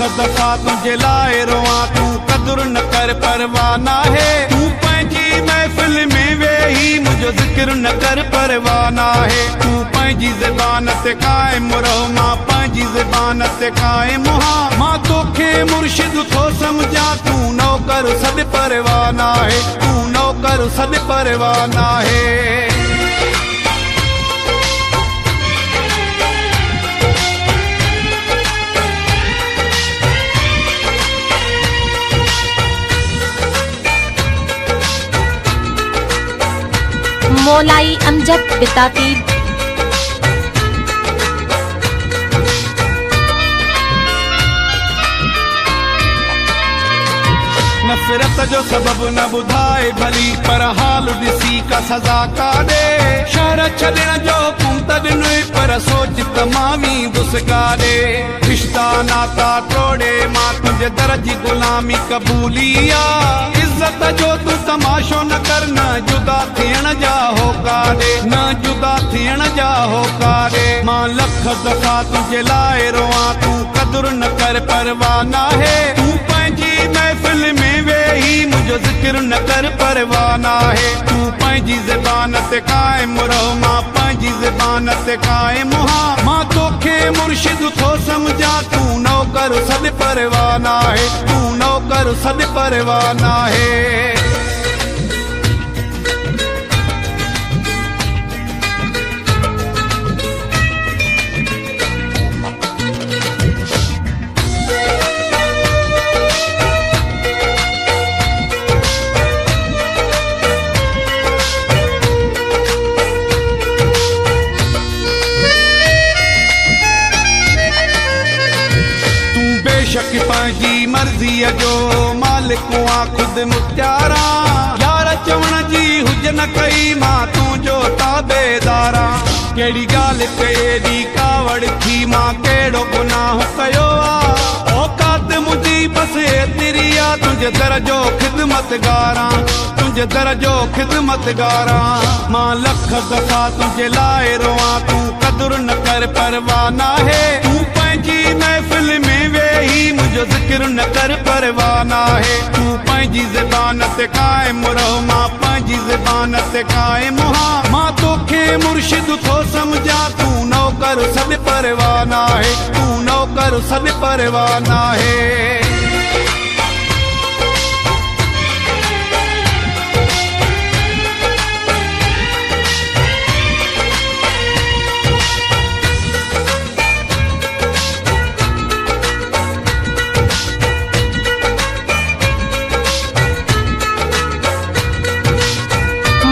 दफ़ा तुझे लाए रोआं तू कदुर न कर परवाह नाहे तू पंहिंजी महफ़िल में वेही मुझो ज़िक्र न कर परवाह नाहे तू पंहिंजी ज़बान ते क़ाइम रहो मां पंहिंजी ज़बान ते क़ाइम मां तोखे मुर्शिद थो समझां तू नौकर सॾ परवाह नाहे तू नौकर सॾ परवाह नाहे मौलाई अमजद बिताती नफ़रत जो सबब न ॿुधाए भली पर हाल ॾिसी का सज़ा का ॾे शहर छॾण जो हुकुम त ॾिनो पर सोच त मां वेंदुसि काॾे रिश्ता नाता टोड़े मां तुंहिंजे दर जी ग़ुलामी क़बूली आहे इज़त जो तूं तमाशो न कर न जुदा थियण जा होका ॾे न जुदा थियण जा होका ॾे मां लख दफ़ा तुंहिंजे लाइ रोआं तूं कदुर न कर परवाह नाहे तूं पंहिंजी महफ़िल में वेही मुझो ज़िक्र न कर परवाह नाहे तू पंहिंजी ज़बान ते क़ाइम रहो मां पंहिंजी ज़बान ते क़ाइम मां तोखे मुर्शिद थो समझां तू नौकर सॾ परवाह नाहे तू नौकर सॾ परवाह नाहे बेशक पंहिंजी मर्ज़ीअ जो मालिक आं ख़ुदि मुख्तियारा यार चवण जी हुज न कई मां तुंहिंजो ताबेदारा कहिड़ी ॻाल्हि ते एॾी कावड़ थी मां कहिड़ो गुनाह कयो आहे औकात मुंहिंजी बसि एतिरी आहे तुंहिंजे दर जो ख़िदमतगारां तुंहिंजे दर जो ख़िदमतगारां मां लख दफ़ा तुंहिंजे लाइ रोआं तूं कदुर न कर परवाह नाहे तूं पंहिंजी महफ़िल में वेही मुझो ज़िक्र न कर परवाह नाहे तू पंहिंजी ज़बान ते क़ाइम रहो मां पंहिंजी ज़बान ते क़ाइम मां तोखे मुर्शिद थो समझां तू नौकर सॾ परवाह नाहे तू नौकर सॾ परवाह नाहे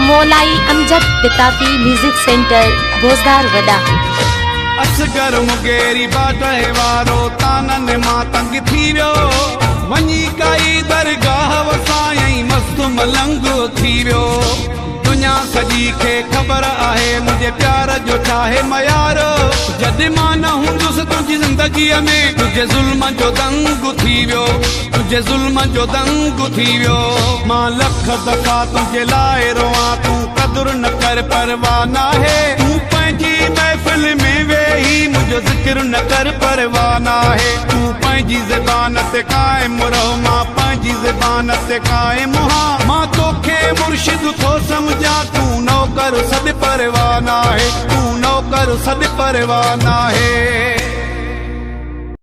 मौलाई अमजद बिताती म्यूजिक सेंटर भोजदार वडा असगर मुगेरी बाटहे वारो तानन मां तंग थी वियो वञी काई दरगाह वसाई मस्त मलंग थी वियो दुनिया सॼी खे ख़बर आहे मुंहिंजे प्यार जो चाहे मयार जॾहिं मां न हूंदुसि तुंहिंजी ज़िंदगीअ में तुंहिंजे ज़ुल्म जो दंग थी वियो तुंहिंजे ज़ुल्म जो दंग थी वियो मां लख दफ़ा तुंहिंजे लाइ रोआं तूं कदुर न कर परवाह नाहे तूं पंहिंजी महफ़िल में वेही मुझो ज़िक्र न कर परवाह नाहे तू पंहिंजी ज़बान ते क़ाइम रहो मां पंहिंजी ज़बान ते क़ाइम मां तोखे मुर्शिद थो समझां तू नौकर सॾ परवाह नाहे तू नौकर सॾ परवाह नाहे